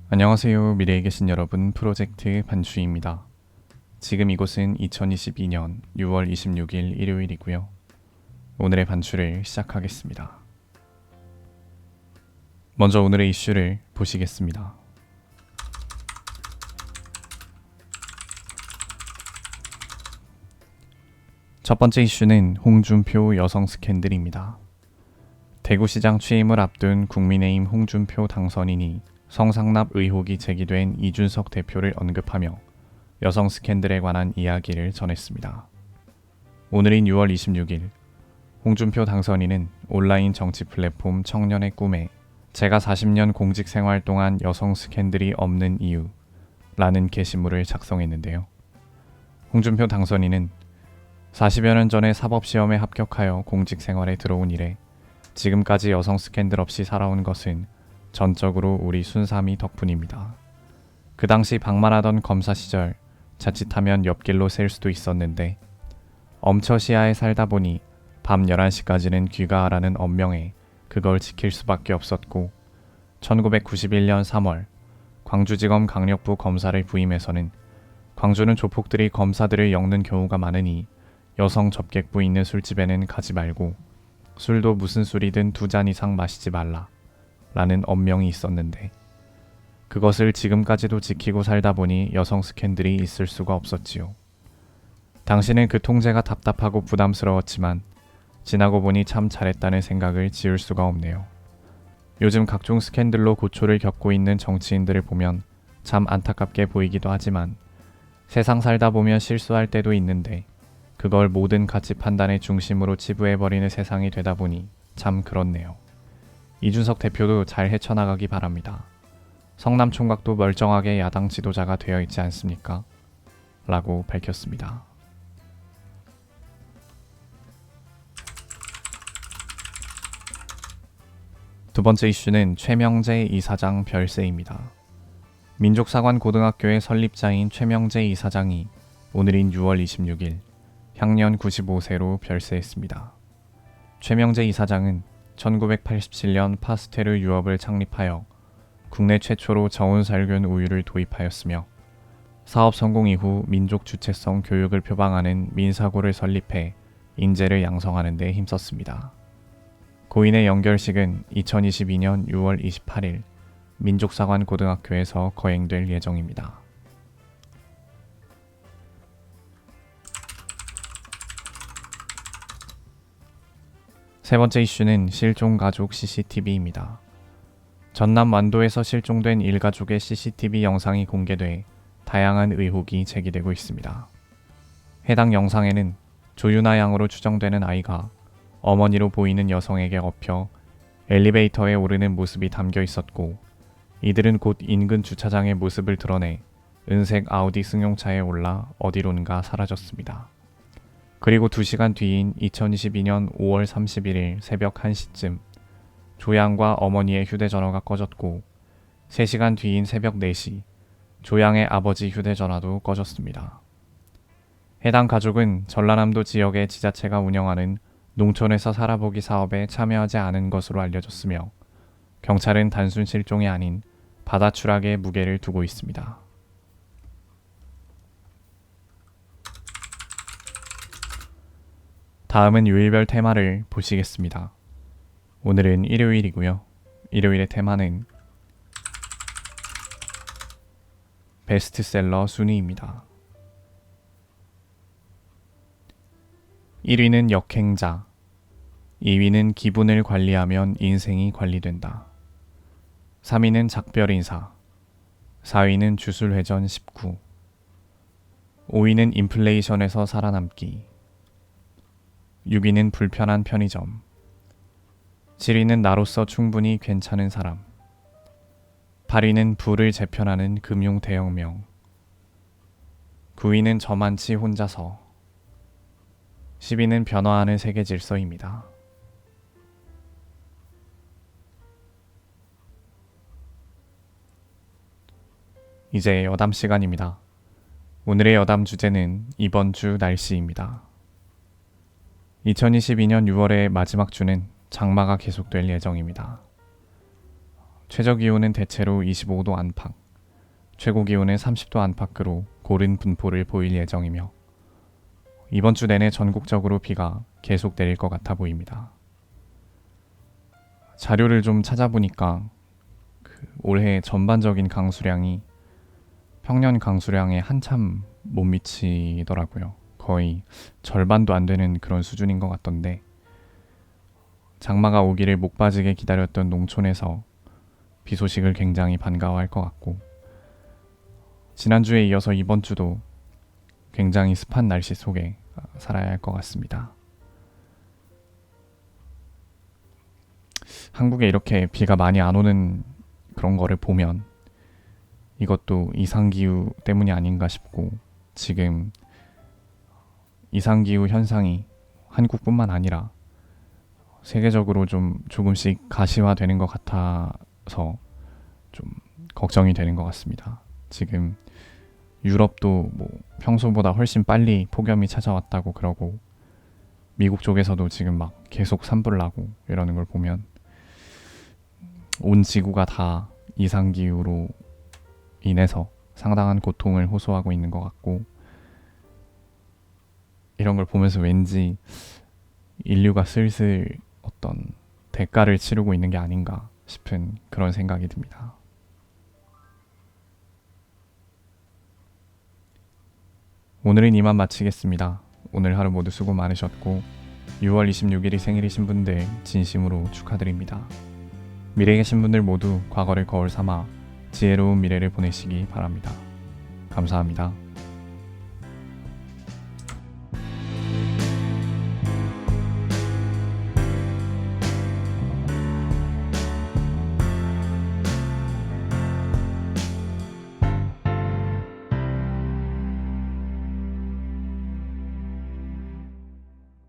안녕하세요. 미래에 계신 여러분, 프로젝트 반추입니다. 지금 이곳은 2022년 6월 26일 일요일이고요. 오늘의 반추를 시작하겠습니다. 먼저 오늘의 이슈를 보시겠습니다. 첫 번째 이슈는 홍준표 여성 스캔들입니다. 대구시장 취임을 앞둔 국민의힘 홍준표 당선인이 성상납 의혹이 제기된 이준석 대표를 언급하며 여성 스캔들에 관한 이야기를 전했습니다. 오늘인 6월 26일, 홍준표 당선인은 온라인 정치 플랫폼 청년의 꿈에 제가 40년 공직 생활 동안 여성 스캔들이 없는 이유 라는 게시물을 작성했는데요. 홍준표 당선인은 40여 년 전에 사법시험에 합격하여 공직 생활에 들어온 이래 지금까지 여성 스캔들 없이 살아온 것은 전적으로 우리 순삼이 덕분입니다. 그 당시 방만하던 검사 시절 자칫하면 옆길로 셀 수도 있었는데 엄처시야에 살다 보니 밤 11시까지는 귀가하라는 엄명에 그걸 지킬 수밖에 없었고 1991년 3월 광주지검 강력부 검사를 부임해서는 광주는 조폭들이 검사들을 엮는 경우가 많으니 여성 접객부 있는 술집에는 가지 말고 술도 무슨 술이든 2잔 이상 마시지 말라 라는 엄명이 있었는데 그것을 지금까지도 지키고 살다 보니 여성 스캔들이 있을 수가 없었지요. 당시는 그 통제가 답답하고 부담스러웠지만 지나고 보니 참 잘했다는 생각을 지울 수가 없네요. 요즘 각종 스캔들로 고초를 겪고 있는 정치인들을 보면 참 안타깝게 보이기도 하지만 세상 살다 보면 실수할 때도 있는데 그걸 모든 가치 판단의 중심으로 치부해버리는 세상이 되다 보니 참 그렇네요. 이준석 대표도 잘 헤쳐나가기 바랍니다. 성남 총각도 멀쩡하게 야당 지도자가 되어 있지 않습니까? 라고 밝혔습니다. 두 번째 이슈는 최명재 이사장 별세입니다. 민족사관고등학교의 설립자인 최명재 이사장이 오늘인 6월 26일 향년 95세로 별세했습니다. 최명재 이사장은 1987년 파스테르 유업을 창립하여 국내 최초로 저온살균 우유를 도입하였으며 사업 성공 이후 민족 주체성 교육을 표방하는 민사고를 설립해 인재를 양성하는 데 힘썼습니다. 고인의 연결식은 2022년 6월 28일 민족사관고등학교에서 거행될 예정입니다. 세 번째 이슈는 실종가족 CCTV입니다. 전남 완도에서 실종된 일가족의 CCTV 영상이 공개돼 다양한 의혹이 제기되고 있습니다. 해당 영상에는 조유나 양으로 추정되는 아이가 어머니로 보이는 여성에게 업혀 엘리베이터에 오르는 모습이 담겨 있었고 이들은 곧 인근 주차장의 모습을 드러내 은색 아우디 승용차에 올라 어디론가 사라졌습니다. 그리고 2시간 뒤인 2022년 5월 31일 새벽 1시쯤 조양과 어머니의 휴대전화가 꺼졌고 3시간 뒤인 새벽 4시 조양의 아버지 휴대전화도 꺼졌습니다. 해당 가족은 전라남도 지역의 지자체가 운영하는 농촌에서 살아보기 사업에 참여하지 않은 것으로 알려졌으며 경찰은 단순 실종이 아닌 바다 추락에 무게를 두고 있습니다. 다음은 요일별 테마를 보시겠습니다. 오늘은 일요일이고요. 일요일의 테마는 베스트셀러 순위입니다. 1위는 역행자, 2위는 기분을 관리하면 인생이 관리된다. 3위는 작별인사, 4위는 주술회전 19, 5위는 인플레이션에서 살아남기, 6위는 불편한 편의점, 7위는 나로서 충분히 괜찮은 사람, 8위는 부를 재편하는 금융 대혁명, 9위는 저만치 혼자서, 10위는 변화하는 세계 질서입니다. 이제 여담 시간입니다. 오늘의 여담 주제는 이번 주 날씨입니다. 2022년 6월의 마지막 주는 장마가 계속될 예정입니다. 최저 기온은 대체로 25도 안팎, 최고 기온은 30도 안팎으로 고른 분포를 보일 예정이며 이번 주 내내 전국적으로 비가 계속 내릴 것 같아 보입니다. 자료를 좀 찾아보니까 올해 전반적인 강수량이 평년 강수량에 한참 못 미치더라고요. 거의 절반도 안 되는 그런 수준인 것 같던데 장마가 오기를 목 빠지게 기다렸던 농촌에서 비 소식을 굉장히 반가워할 것 같고 지난주에 이어서 이번 주도 굉장히 습한 날씨 속에 살아야 할 것 같습니다. 한국에 이렇게 비가 많이 안 오는 그런 거를 보면 이것도 이상기후 때문이 아닌가 싶고 지금 이상기후 현상이 한국뿐만 아니라 세계적으로 좀 조금씩 가시화되는 것 같아서 좀 걱정이 되는 것 같습니다. 지금 유럽도 뭐 평소보다 훨씬 빨리 폭염이 찾아왔다고 그러고 미국 쪽에서도 지금 막 계속 산불 나고 이러는 걸 보면 온 지구가 다 이상기후로 인해서 상당한 고통을 호소하고 있는 것 같고 이런 걸 보면서 왠지 인류가 슬슬 어떤 대가를 치르고 있는 게 아닌가 싶은 그런 생각이 듭니다. 오늘은 이만 마치겠습니다. 오늘 하루 모두 수고 많으셨고 6월 26일이 생일이신 분들 진심으로 축하드립니다. 미래에 계신 분들 모두 과거를 거울 삼아 지혜로운 미래를 보내시기 바랍니다. 감사합니다.